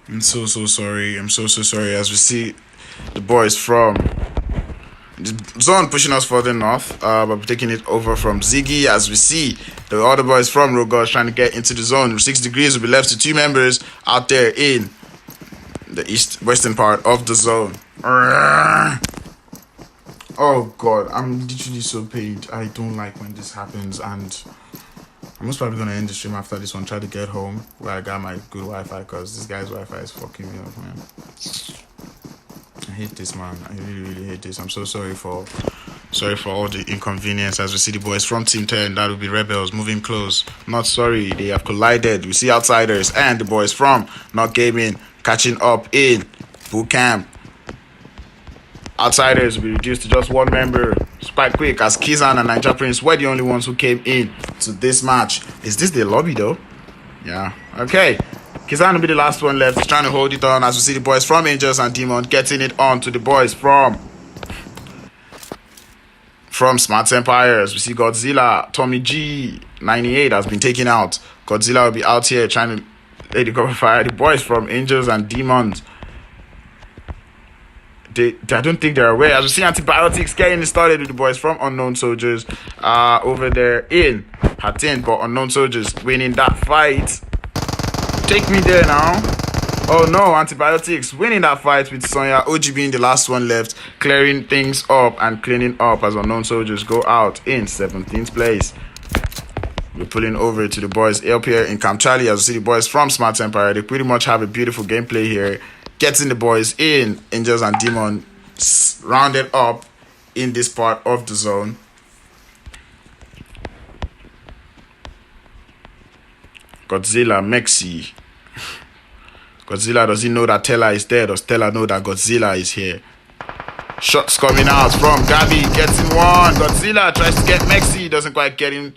I'm so sorry. I'm so sorry. As we see the boys from the zone pushing us further north, but taking it over from Ziggy. As we see the other boys from Rogos trying to get into the zone. 6 degrees will be left to 2 members out there in the western part of the zone. Oh god, I'm literally so pained. I don't like when this happens, and I'm most probably gonna end the stream after this one. Try to get home where I got my good Wi-Fi, because this guy's Wi-Fi is fucking me up, man. I hate this, man. I really hate this. I'm so sorry for all the inconvenience. As we see the boys from Team 10, that will be Rebels moving close. Not sorry, they have collided. We see Outsiders and the boys from Not Gaming catching up in boot camp. Outsiders will be reduced to just 1 member. It's quite quick, as Kizan and Ninja Prince were the only ones who came in to this match. Is this the lobby though? Yeah. Okay. Kizan will be the last one left. He's trying to hold it on, as we see the boys from Angels and Demon getting it on to the boys from Smart Empires. We see Godzilla. Tommy G 98 has been taken out. Godzilla will be out here trying to lay the cover fire. The boys from Angels and Demons, I don't think they're aware. As we see Antibiotics getting started with the boys from Unknown Soldiers over there in Hatin, but Unknown Soldiers winning that fight. Take me there now. Oh no, Antibiotics winning that fight with Sonya. OG being the last one left, clearing things up and cleaning up as Unknown Soldiers go out in 17th place. We're pulling over to the boys up here in Camp Charlie. As we see the boys from Smart Empire, they pretty much have a beautiful gameplay here, getting the boys in Angels and Demons rounded up in this part of the zone. Godzilla, Mexi. Godzilla, does he know that Tella is there? Does Tella know that Godzilla is here? Shots coming out from Gabby, getting one. Godzilla tries to get Mexi, doesn't quite get him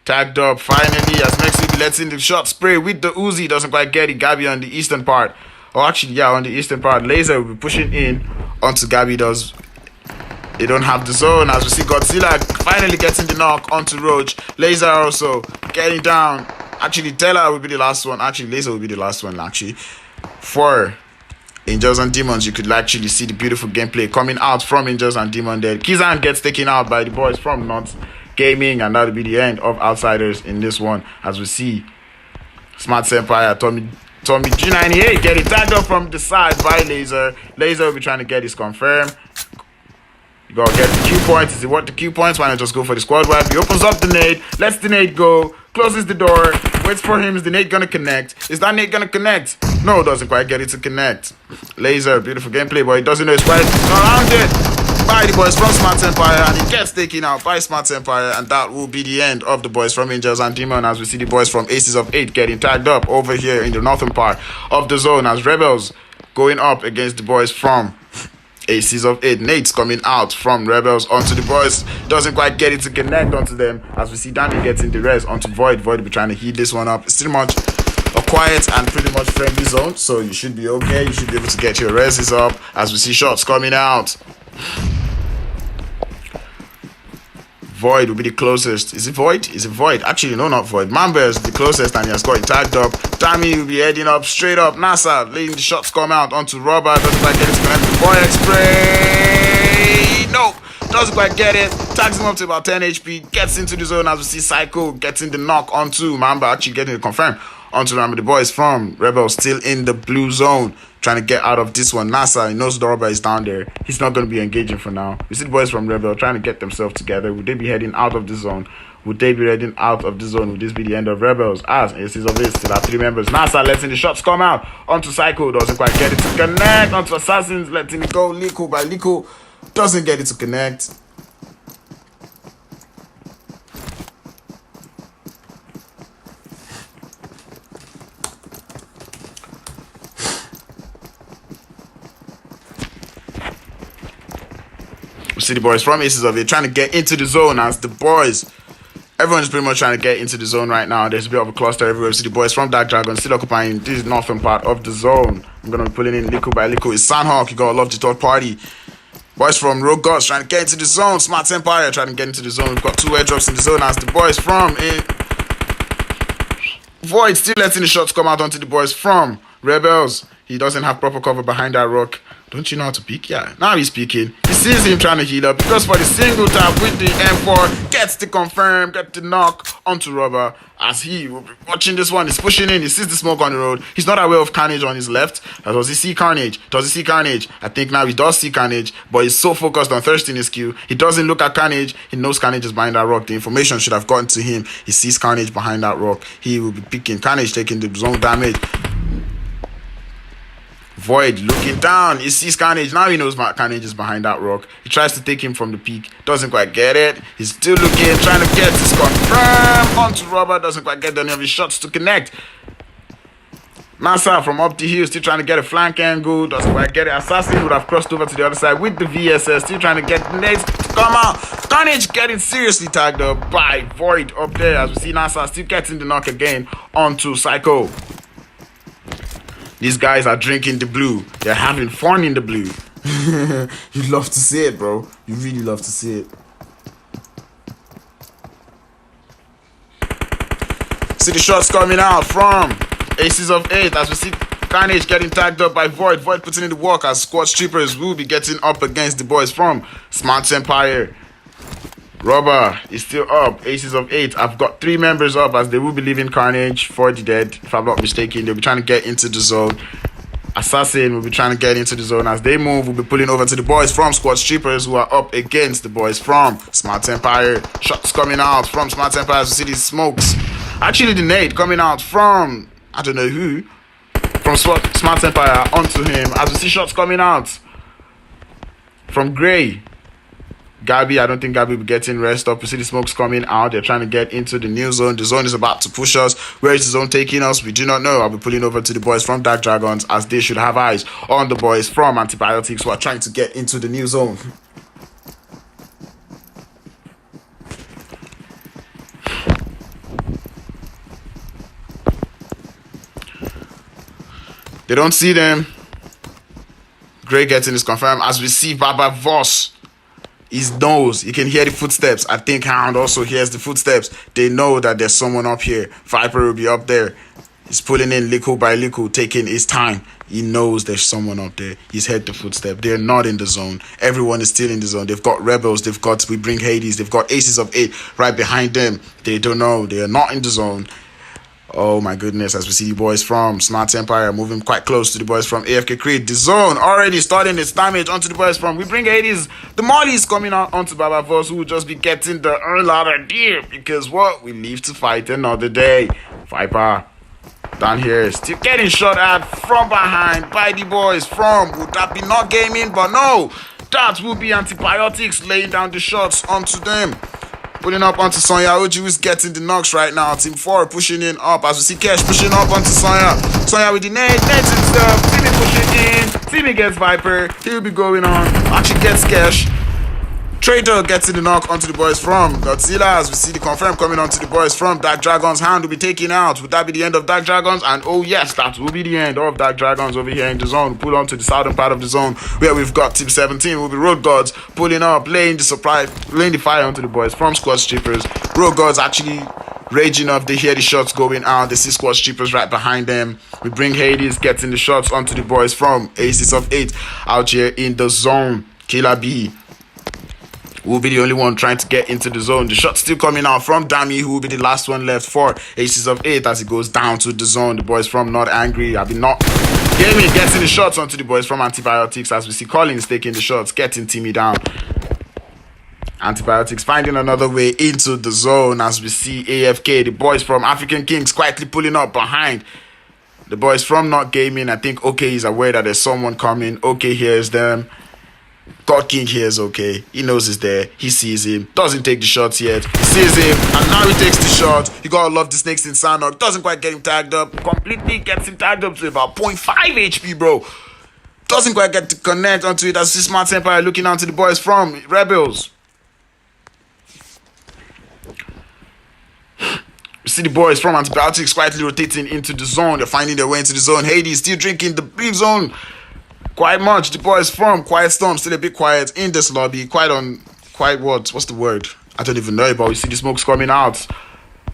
tagged up. Finally, as Mexi lets in the shot spray with the Uzi, doesn't quite get it. Gabby on the eastern part. Oh, actually, yeah, on the eastern part. Laser will be pushing in onto Gabby. They don't have the zone, as we see Godzilla finally getting the knock onto Roach. Laser also getting down. Actually, Tella will be the last one. Actually, Laser will be the last one, actually. For Angels and Demons, you could actually see the beautiful gameplay coming out from Angels and Demons there. Kizan gets taken out by the boys from Not Gaming, and that'll be the end of Outsiders in this one. As we see Smart Empire, Tommy G98 getting tagged up from the side by Laser. Laser will be trying to get his confirmed. You gotta get the Q points. Is it what the Q points? Why not just go for the squad wipe? He opens up the nade, lets the nade go, closes the door, waits for him. Is the nade gonna connect? Is that nade gonna connect? No, doesn't quite get it to connect. Laser, beautiful gameplay, but he doesn't know it's quite surrounded by the boys from Smart Empire, and he gets taken out by Smart Empire, and that will be the end of the boys from Angels and Demon, as we see the boys from Aces of 8 getting tagged up over here in the northern part of the zone, as Rebels going up against the boys from Aces of 8. Nate's coming out from Rebels onto the boys. Doesn't quite get it to connect onto them, as we see Danny getting the res onto Void. Void will be trying to heat this one up. It's pretty much a quiet and pretty much friendly zone, so you should be okay. You should be able to get your reses up, as we see shots coming out. Void will be the closest. Is it Void? Is it Void? Actually, no, not Void. Mamba is the closest, and he has got it tagged up. Tammy will be heading up straight up. NASA letting the shots come out onto Robert. Doesn't quite get it to connect. Boy X-Spray. Nope. Doesn't quite get it. Tags him up to about 10 HP. Gets into the zone, as we see Psycho getting the knock onto Mamba. Actually getting it confirmed onto Mamba. The boys from Rebels still in the blue zone, trying to get out of this one. NASA, he knows the robber is down there. He's not going to be engaging for now. We see the boys from Rebel trying to get themselves together. Would they be heading out of the zone? Would they be heading out of the zone? Would this be the end of Rebels? As Aces of this still have 3 members. NASA letting the shots come out onto Psycho. Doesn't quite get it to connect. Onto Assassins, letting it go. Liko by Liko. Doesn't get it to connect. We see the boys from Aces of It trying to get into the zone, as the boys, everyone's pretty much trying to get into the zone right now. There's a bit of a cluster everywhere. We see the boys from Dark Dragon still occupying this northern part of the zone. I'm going to be pulling in Liko by Liko. It's Sandhawk. You got to love the third party. Boys from Rogue Gods trying to get into the zone. Smart Empire trying to get into the zone. We've got 2 airdrops in the zone, as the boys from Void still letting the shots come out onto the boys from Rebels, he doesn't have proper cover behind that rock. Don't you know how to peek? Yeah, now he's peeking. He sees him trying to heal up. He goes for the single tap with the M4. Gets the confirm, gets the knock onto Rubber. As he will be watching this one, he's pushing in. He sees the smoke on the road. He's not aware of Carnage on his left. Does he see Carnage? Does he see Carnage? I think now he does see Carnage, but he's so focused on thirsting his kill. He doesn't look at Carnage. He knows Carnage is behind that rock. The information should have gotten to him. He sees Carnage behind that rock. He will be picking. Carnage taking the zone damage. Void looking down. He sees Carnage. Now he knows Carnage is behind that rock. He tries to take him from the peak. Doesn't quite get it. He's still looking, trying to get this confirm onto Rubber. Doesn't quite get any of his shots to connect. Massa from up the hill, still trying to get a flank angle. Doesn't quite get it. Assassin would have crossed over to the other side with the VSS. Still trying to get the nades to come out. Carnage getting seriously tagged up by Void up there. As we see Nasa still getting the knock again onto Psycho. These guys are drinking the blue. They're having fun in the blue. You love to see it, bro. You really love to see it. See the shots coming out from Aces of 8 as we see Carnage getting tagged up by Void. Void putting in the work as Squad Strippers will be getting up against the boys from Smart Empire. Rubber is still up. Aces of 8. I've got 3 members up as they will be leaving Carnage for the dead. If I'm not mistaken, they'll be trying to get into the zone. Assassin will be trying to get into the zone. As they move, we'll be pulling over to the boys from Squad Strippers who are up against the boys from Smart Empire. Shots coming out from Smart Empire as we see these smokes. Actually, the nade coming out from, I don't know who, from Smart Empire onto him. As we see shots coming out from Grey. Gabby, I don't think Gabby will be getting rest up. We see the smokes coming out. They're trying to get into the new zone. The zone is about to push us. Where is the zone taking us? We do not know. I'll be pulling over to the boys from Dark Dragons as they should have eyes on the boys from Antibiotics who are trying to get into the new zone. They don't see them. Grey getting is confirmed as we see Baba Voss. His nose, you can hear the footsteps. I think Hound also hears the footsteps. They know that there's someone up here. Viper will be up there. He's pulling in little by little, taking his time. He knows there's someone up there. He's heard the footstep. They're not in the zone. Everyone is still in the zone. They've got Rebels. They've got We Bring Hades. They've got Aces of 8 right behind them. They don't know. They are not in the zone. Oh my goodness, as we see the boys from Smart Empire moving quite close to the boys from AFK Creed. The zone already starting its damage onto the boys from We Bring Hades. The Molly is coming out onto Baba Voss, who will just be getting the ladder deal. Because what? We live to fight another day. Viper down here still getting shot at from behind by the boys from, would that be not gaming? But no, that will be Antibiotics laying down the shots onto them. Pulling up onto Sonya. Oji is getting the knocks right now. Team 4 pushing in up as we see Kesh pushing up onto Sonya. Sonya with the nades himself. Timmy pushing in. Timmy gets Viper. He'll be going on. Actually gets Kesh. Traitor gets in the knock onto the boys from Godzilla as we see the confirm coming onto the boys from Dark Dragons. Hand will be taken out. Would that be the end of Dark Dragons? And oh yes, that will be the end of Dark Dragons over here in the zone. Pull on to the southern part of the zone where we've got Team 17 will be Road Gods pulling up, laying the fire onto the boys from Squad Strippers. Road Gods actually raging up. They hear the shots going out. They see Squad Strippers right behind them. We Bring Hades getting the shots onto the boys from Aces of 8 out here in the zone. Killer B will be the only one trying to get into the zone. The shot still coming out from Dami, who will be the last one left for Aces of 8 as he goes down to the zone. The boys from Not Angry, I've been not gaming, getting the shots onto the boys from Antibiotics as we see Collins taking the shots, getting Timmy down. Antibiotics finding another way into the zone as we see AFK, the boys from African Kings quietly pulling up behind the boys from Not Gaming. I think OK is aware that there's someone coming. OK hears them. God King hears OK. He knows he's there. He sees him. Doesn't take the shots yet. He sees him. And now he takes the shot. You gotta love the snakes in Sandok. Doesn't quite get him tagged up. Completely gets him tagged up to about 0.5 HP, bro. Doesn't quite get to connect onto it as this Smart Empire looking out to the boys from Rebels. You see the boys from Antibiotics quietly rotating into the zone. They're finding their way into the zone. Hades still drinking the big zone. Quite much. The boys from Quiet Storm still a bit quiet in this lobby. What's the word? I don't even know, but we see the smokes coming out.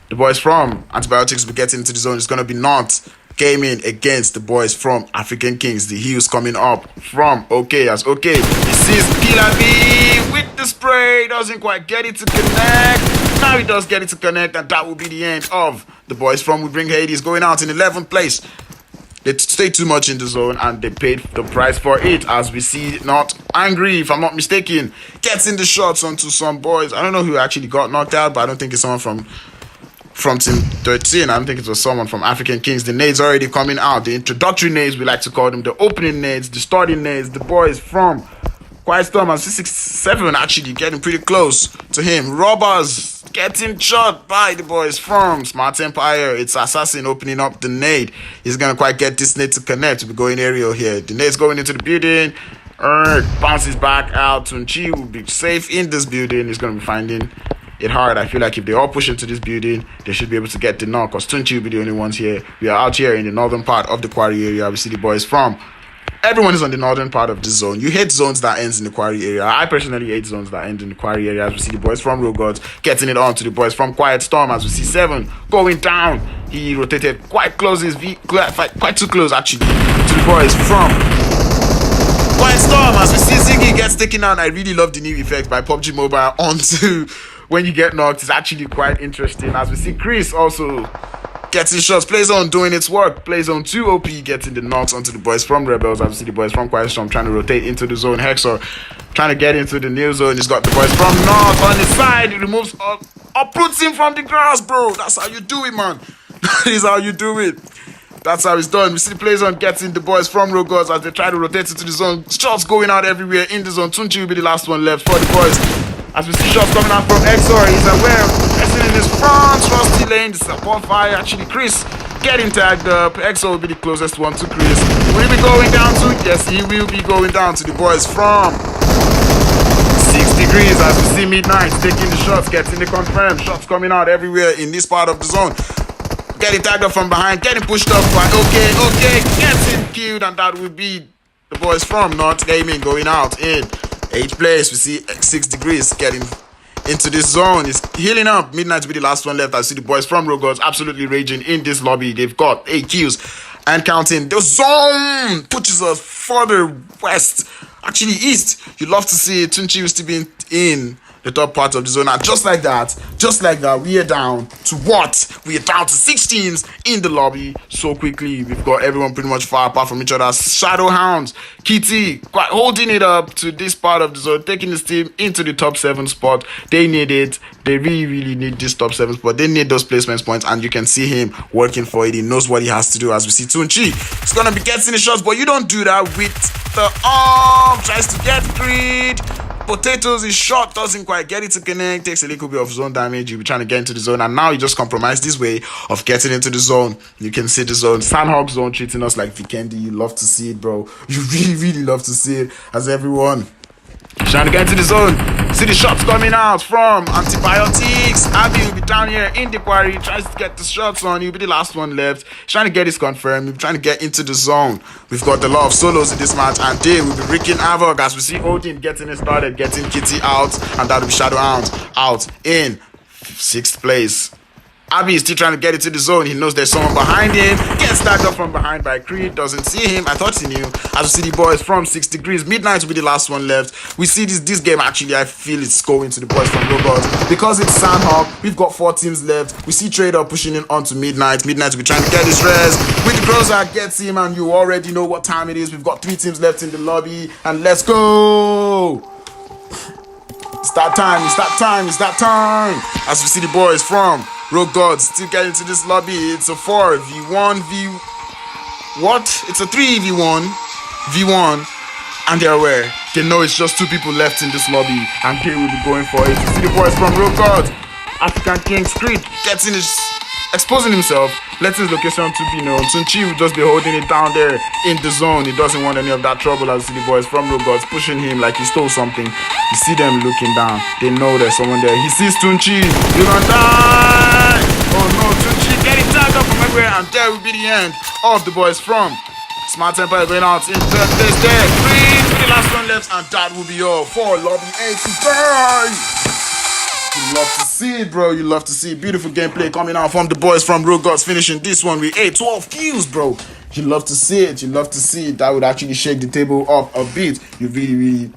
The boys from Antibiotics will be getting into the zone. It's going to be Not came in against the boys from African Kings. The heels coming up from OK as OK. He sees Killer B with the spray. Doesn't quite get it to connect. Now he does get it to connect, and that will be the end of the boys from We Bring Hades going out in 11th place. They stayed too much in the zone and they paid the price for it, as we see Not Angry, if I'm not mistaken, gets in the shots onto some boys. I don't know who actually got knocked out, but I don't think it's someone from Team 13. I don't think it was someone from African Kings. The nades already coming out. The introductory nades, we like to call them, the opening nades, the starting nades, the boys from Quiet Storm and 667 actually getting pretty close to him. Robbers getting shot by the boys from Smart Empire. It's Assassin opening up the nade. He's gonna quite get this nade to connect. We're going aerial here. The nade's going into the building. Bounces back out. Tunchi will be safe in this building. He's gonna be finding it hard. I feel like if they all push into this building, they should be able to get the knock, because Tunchi will be the only ones here. We are out here in the northern part of the quarry area. We see the boys from everyone is on the northern part of this zone. You hate zones that ends in the quarry area. I personally hate zones that end in the quarry area. As we see the boys from Road Gods getting it on to the boys from Quiet Storm. As we see 7 going down. He rotated quite close, quite too close actually, to the boys from Quiet Storm. As we see Ziggy gets taken out. I really love the new effect by PUBG Mobile onto when you get knocked. It's actually quite interesting. As we see Chris also getting shots. Playzone doing its work. Playzone 2 OP getting the knocks onto the boys from Rebels. Obviously the boys from Quiet Storm trying to rotate into the zone. Hexor trying to get into the new zone. He's got the boys from North on his side. He removes uproots him from the grass, bro. That's how you do it, man. That is how you do it. That's how it's done. We see the Playzone getting the boys from Rogods as they try to rotate into the zone. Shots going out everywhere in the zone. Tunchi will be the last one left for the boys. As we see shots coming out from Exor, he's aware. Pressing in his front, Rusty Lane, this is a Qualifier. Actually, Chris getting tagged up. Exor will be the closest one to Chris. Will he be going down to? Yes, he will be going down to the boys from 6 degrees. As we see Midnight taking the shots, getting the confirmed. Shots coming out everywhere in this part of the zone. Getting tagged up from behind, getting pushed up by OK, gets him killed, and that will be the boys from North Gaming going out in 8th place. We see 6 degrees getting into this zone. He's healing up. Midnight will be the last one left. I see the boys from Rogods absolutely raging in this lobby. They've got 8 kills and counting. The zone pushes us further west, actually east. You'd love to see Tunchi used to be in the top part of the zone, and just like that, we are down to what? We are down to 6 teams in the lobby so quickly. We've got everyone pretty much far apart from each other. Shadow Hounds, Kitty, quite holding it up to this part of the zone, taking this team into the top 7 spot. They need it. They really need this top 7 spot. They need those placement points, and you can see him working for it. He knows what he has to do. As we see Tunchi, he's gonna be getting the shots, but you don't do that with the arm. Tries to get greed. Potatoes, his shot doesn't quite get it to connect, takes a little bit of zone damage. You'll be trying to get into the zone, and now you just compromise this way of getting into the zone. You can see the zone. Sandhog zone treating us like Vikendi. You love to see it, bro. You really love to see it, as everyone trying to get into the zone. See the shots coming out from Antibiotics. Abby will be down here in the quarry. Tries to get the shots on. He'll be the last one left. He's trying to get his confirmed. He'll be trying to get into the zone. We've got a lot of solos in this match, and they will be wreaking havoc as we see Odin getting it started, getting Kitty out, and that will be Shadow Hounds out in 6th place. Abby is still trying to get into the zone. He knows there's someone behind him. Gets tagged up from behind by Creed. Doesn't see him. I thought he knew. As we see the boys from 6 degrees. Midnight will be the last one left. We see this game actually, I feel it's going to the boys from Robots. Because it's Sandhawk, we've got 4 teams left. We see Trader pushing in onto Midnight. Midnight will be trying to get his res. With the closer gets him, and you already know what time it is. We've got 3 teams left in the lobby. And let's go! It's that time. As we see the boys from Rogue Gods still get into this lobby. It's a 4v1 It's a 3v1 and they're aware. They know it's just 2 people left in this lobby, and they will be going for it. You see the boys from Rogue Gods. African King Creed gets in exposing himself, lets his location to be known. Tunchi will just be holding it down there in the zone. He doesn't want any of that trouble. As you see the boys from Rogue Gods pushing him like he stole something. You see them looking down. They know there's someone there. He sees Tunchi. You're gonna die! Oh no, Tunchi getting tagged up from everywhere, and there will be the end of the boys from Smart Empire going out in 3rd place there. 3 to the last one left, and that will be all for Lobby 8 today. You love to see it, bro. You love to see it. Beautiful gameplay coming out from the boys from Road Gods, finishing this one with 12 kills, bro. You love to see it. You love to see it. That would actually shake the table up a bit. You really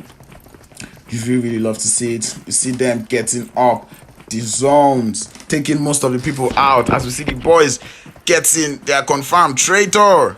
love to see it. You see them getting up the zones, taking most of the people out. As we see the boys getting their confirmed traitor.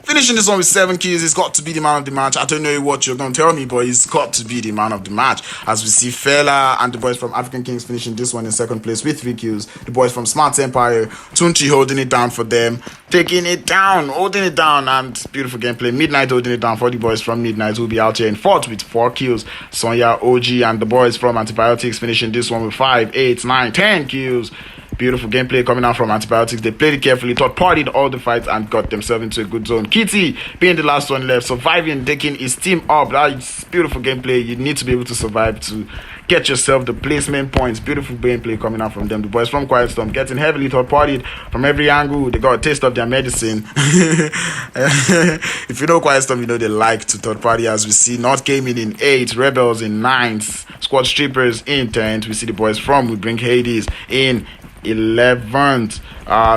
Finishing this one with 7 kills, he's got to be the man of the match. I don't know what you're going to tell me, but he's got to be the man of the match. As we see Fela and the boys from African Kings finishing this one in second place with 3 kills. The boys from Smart Empire, Tunchi holding it down for them, taking it down, holding it down, and beautiful gameplay. Midnight holding it down for the boys from Midnight, who will be out here in fourth with 4 kills. Sonya, OG, and the boys from Antibiotics finishing this one with 5, 8, 9, 10 kills. Beautiful gameplay coming out from Antibiotics. They played it carefully, third-partied all the fights, and got themselves into a good zone. Kitty being the last one left, surviving, taking his team up. That's beautiful gameplay. You need to be able to survive to get yourself the placement points. Beautiful gameplay coming out from them. The boys from Quiet Storm getting heavily third-partied from every angle. They got a taste of their medicine. If you know Quiet Storm, you know they like to third-party. As we see, North Gaming in 8th, Rebels in 9th, Squad Strippers in 10th. We see the boys from We Bring Hades in 11th.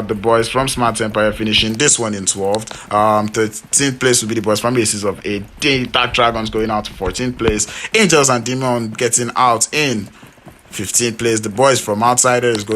The boys from Smart Empire finishing this one in 12th. 13th place will be the boys from Aces of 8. Dark Dragons going out to 14th place. Angels and Demon getting out in 15th place. The boys from Outsiders going